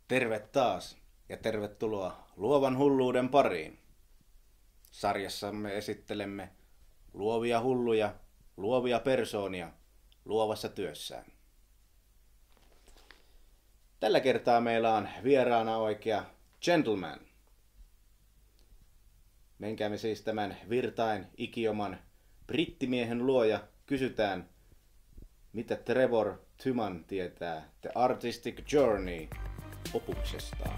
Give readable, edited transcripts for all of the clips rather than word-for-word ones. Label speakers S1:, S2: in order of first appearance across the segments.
S1: Terve taas ja tervetuloa Luovan hulluuden pariin. Sarjassamme esittelemme luovia hulluja, luovia persoonia luovassa työssään. Tällä kertaa meillä on vieraana oikea gentleman. Menkäämme siis tämän virtain ikioman brittimiehen luo ja kysytään, mitä Trevor Twyman tietää The Artistic Journey opuksestaan.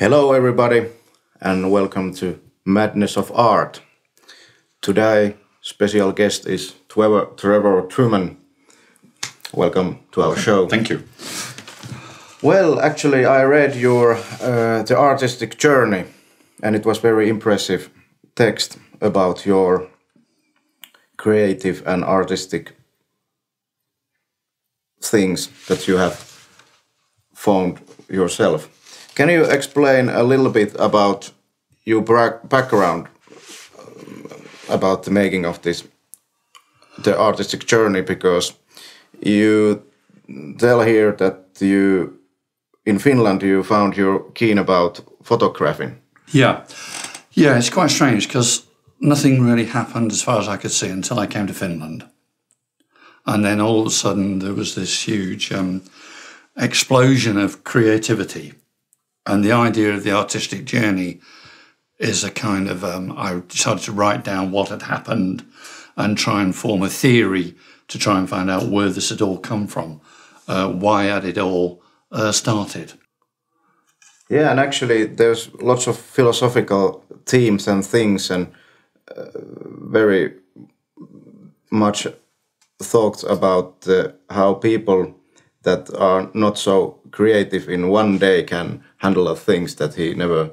S1: Hello everybody and welcome to Madness of Art. Today special guest is Trevor Twyman. Welcome to our show.
S2: Thank you.
S1: Well, actually I read your The Artistic Journey and it was very impressive text about your creative and artistic things that you have found yourself. Can you explain a little bit about your background about the making of this, the artistic journey? Because you tell here that you, in Finland, you found you're keen about photographing.
S2: Yeah, it's quite strange because nothing really happened as far as I could see until I came to Finland. And then all of a sudden there was this huge explosion of creativity. And the idea of the artistic journey is a kind of, I decided to write down what had happened and try and form a theory to try and find out where this had all come from, why had it all started.
S1: Yeah, and actually there's lots of philosophical themes and things and very much thoughts about how people that are not so creative in one day can handle things that he never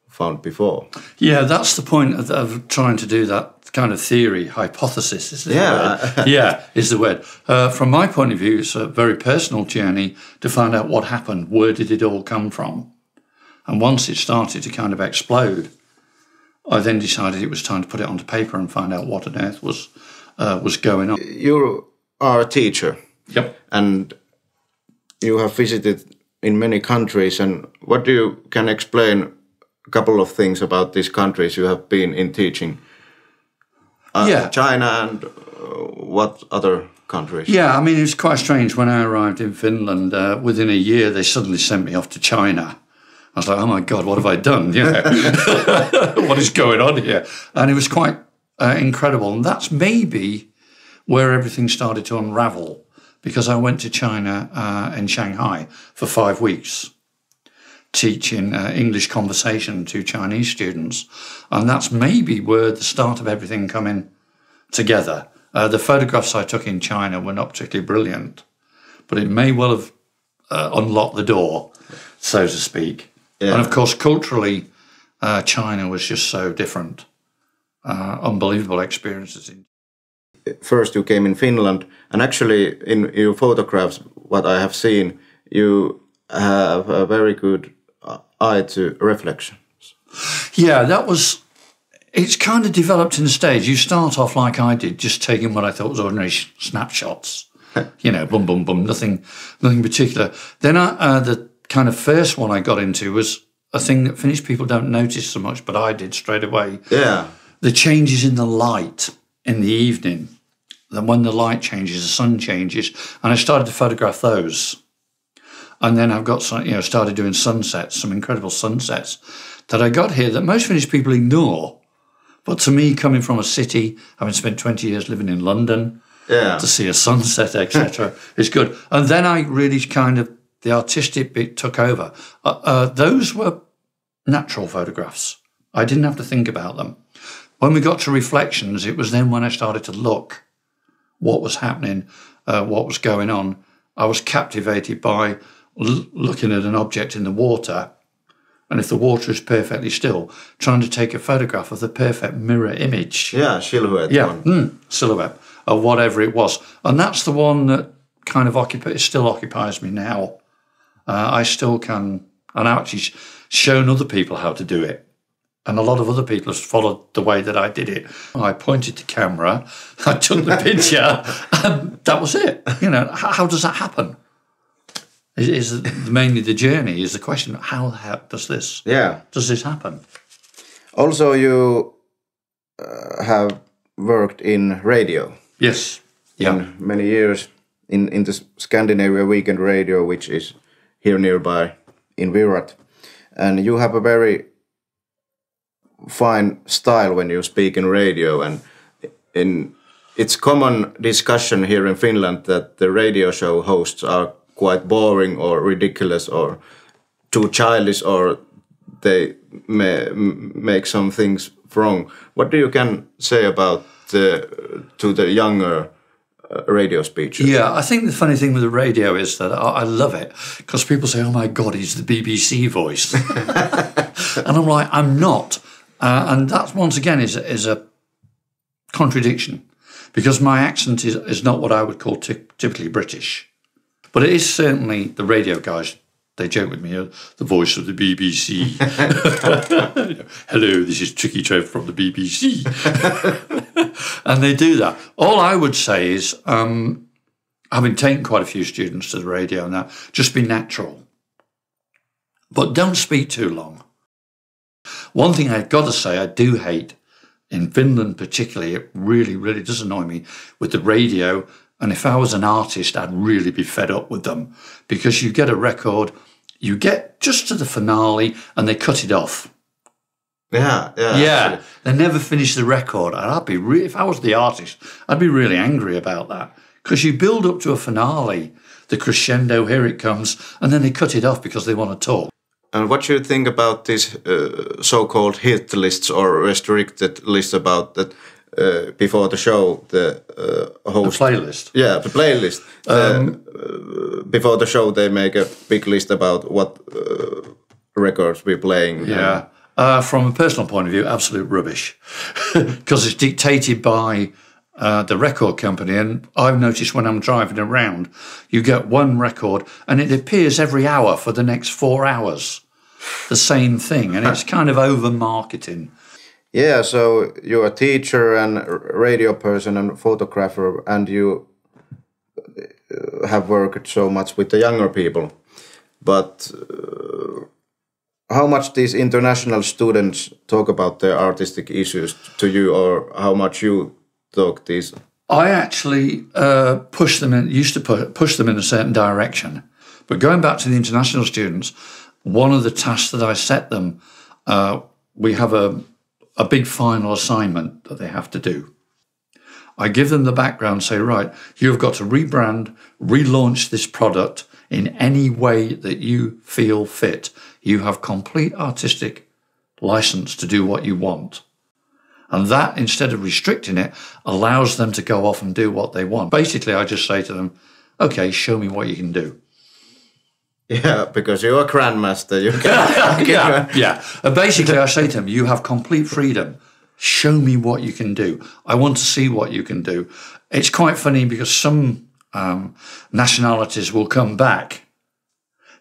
S1: found before.
S2: Yeah, that's the point of trying to do that kind of theory, hypothesis is the word. Yeah, is the word. From my point of view, it's a very personal journey to find out what happened, where did it all come from? And once it started to kind of explode, I then decided it was time to put it onto paper and find out what on earth was going on.
S1: You are a teacher.
S2: Yep.
S1: And you have visited in many countries, and what can explain a couple of things about these countries you have been in teaching? China and what other countries?
S2: Yeah, I mean, it was quite strange. When I arrived in Finland, within a year, they suddenly sent me off to China. I was like, oh my God, what have I done? You know, what is going on here? And it was quite incredible. And that's maybe where everything started to unravel, because I went to China in Shanghai for 5 weeks, teaching English conversation to Chinese students. And that's maybe where the start of everything coming together. The photographs I took in China were not particularly brilliant, but it may well have unlocked the door, so to speak. Yeah. And of course, culturally, China was just so different. Unbelievable experiences.
S1: First you came in Finland, and actually in your photographs, what I have seen, you have a very good eye to reflections.
S2: Yeah, it's kind of developed in the stage. You start off like I did, just taking what I thought was ordinary snapshots. You know, boom, boom, boom, nothing particular. Then the kind of first one I got into was a thing that Finnish people don't notice so much, but I did straight away.
S1: Yeah.
S2: The changes in the light in the evening. Then when the light changes, the sun changes, and I started to photograph those. And then I've got some, started doing sunsets, some incredible sunsets that I got here that most Finnish people ignore. But to me, coming from a city, having spent 20 years living in London, to see a sunset, etc., is good. And then I really the artistic bit took over. Those were natural photographs. I didn't have to think about them. When we got to reflections, it was then when I started to look what was happening, what was going on. I was captivated by looking at an object in the water, and if the water is perfectly still, trying to take a photograph of the perfect mirror image.
S1: Yeah, silhouette.
S2: Yeah, silhouette of whatever it was. And that's the one that kind of still occupies me now. I still can, and I've actually shown other people how to do it. And a lot of other people have followed the way that I did it. I pointed to camera, I took the picture, and that was it. You know, how does that happen? Is mainly the journey is the question. How the heck does this happen?
S1: Also, you have worked in radio.
S2: Yes.
S1: In many years in the Scandinavia Weekend Radio, which is here nearby in Väritv. And you have a very fine style when you speak in radio, and it's common discussion here in Finland that the radio show hosts are quite boring or ridiculous or too childish, or they make some things wrong. What do you can say about to the younger radio speeches?
S2: Yeah, I think the funny thing with the radio is that I love it because people say, "Oh my God, he's the BBC voice," and I'm like, I'm not. And that, once again, is a contradiction because my accent is not what I would call typically British. But it is certainly, the radio guys, they joke with me, the voice of the BBC. Hello, this is Tricky Trev from the BBC. And they do that. All I would say is, having taken quite a few students to the radio now, just be natural. But don't speak too long. One thing I've got to say I do hate, in Finland particularly, it really, really does annoy me with the radio. And if I was an artist, I'd really be fed up with them because you get a record, you get just to the finale and they cut it off.
S1: Yeah.
S2: They never finish the record. And I'd be if I was the artist, I'd be really angry about that because you build up to a finale, the crescendo, here it comes, and then they cut it off because they want to talk.
S1: And what do you think about these so-called hit lists or restricted lists about that before the show, the host...
S2: The playlist.
S1: Yeah, the playlist. Before the show, they make a big list about what records we're playing.
S2: Yeah. From a personal point of view, absolute rubbish. Because it's dictated by the record company. And I've noticed when I'm driving around, you get one record and it appears every hour for the next 4 hours. The same thing. And it's kind of over-marketing.
S1: Yeah, so you're a teacher and radio person and photographer, and you have worked so much with the younger people. But how much these international students talk about their artistic issues to you, or how much you talk these?
S2: I actually used to push them in a certain direction. But going back to the international students, one of the tasks that I set them, we have a big final assignment that they have to do. I give them the background, say, right, you've got to rebrand, relaunch this product in any way that you feel fit. You have complete artistic license to do what you want. And that, instead of restricting it, allows them to go off and do what they want. Basically, I just say to them, okay, show me what you can do.
S1: Yeah, because you're a grandmaster. You can
S2: yeah. Basically, I say to them, you have complete freedom. Show me what you can do. I want to see what you can do. It's quite funny because some nationalities will come back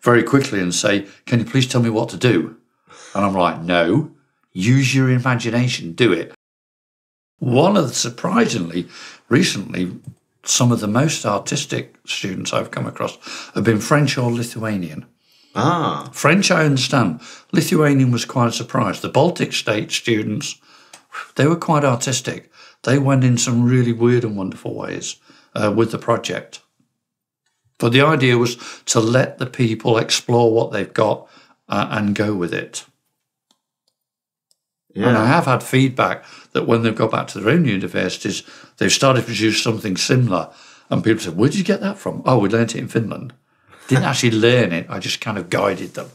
S2: very quickly and say, can you please tell me what to do? And I'm like, no, use your imagination, do it. One of the, surprisingly, recently, some of the most artistic students I've come across have been French or Lithuanian.
S1: Ah.
S2: French, I understand. Lithuanian was quite a surprise. The Baltic state students, they were quite artistic. They went in some really weird and wonderful ways with the project. But the idea was to let the people explore what they've got and go with it. Yeah. And I have had feedback that when they've got back to their own universities, they've started to produce something similar. And people said, where did you get that from? Oh, we learnt it in Finland. Didn't actually learn it. I just kind of guided them.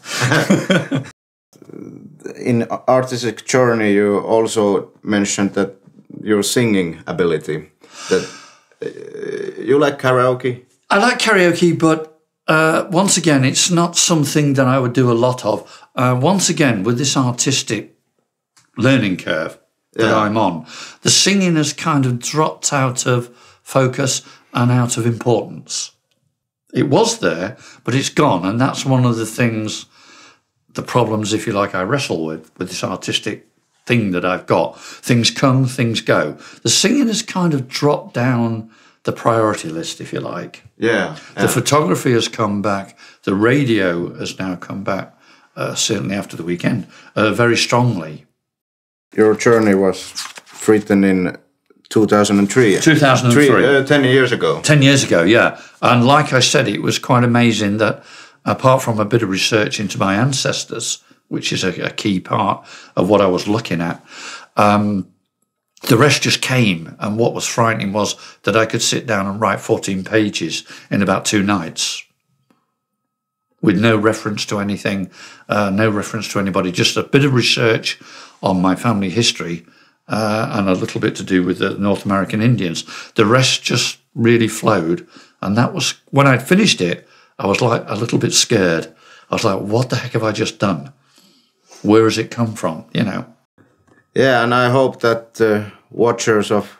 S1: In artistic journey, you also mentioned that your singing ability. That you like karaoke? I
S2: like karaoke, but once again, it's not something that I would do a lot of. Once again, with this artistic learning curve that I'm on, the singing has kind of dropped out of focus and out of importance. It was there, but it's gone. And that's one of the things, the problems, if you like, I wrestle with this artistic thing that I've got. Things come, things go. The singing has kind of dropped down the priority list, if you like.
S1: Yeah.
S2: The photography has come back. The radio has now come back, certainly after the weekend, very strongly.
S1: Your journey was written in 2003.
S2: 2003.
S1: 10 years ago.
S2: 10 years ago, yeah. And like I said, it was quite amazing that apart from a bit of research into my ancestors, which is a key part of what I was looking at, the rest just came. And what was frightening was that I could sit down and write 14 pages in about 2 nights with no reference to anything, no reference to anybody, just a bit of research on my family history and a little bit to do with the North American Indians. The rest just really flowed. And that was, when I'd finished it, I was like a little bit scared. I was like, what the heck have I just done? Where has it come from, you know?
S1: Yeah, and I hope that watchers of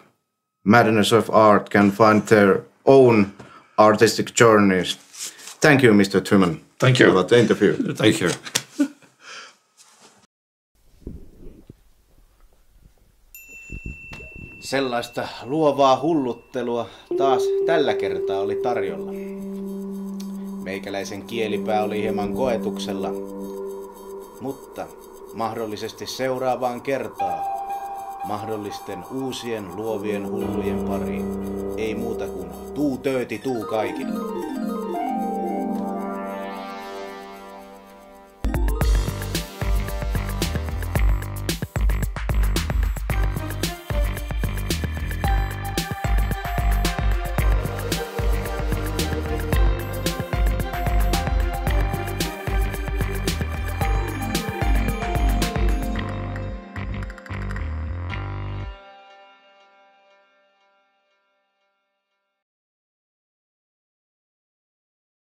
S1: Madness of Art can find their own artistic journeys. Thank you, Mr. Twyman.
S2: Thank you.
S1: For the interview.
S2: Thank you.
S3: Sellaista luovaa hulluttelua taas tällä kertaa oli tarjolla. Meikäläisen kielipää oli hieman koetuksella, mutta mahdollisesti seuraavaan kertaan mahdollisten uusien luovien hullujen pariin. Ei muuta kuin tuu tööti tuu kaikille.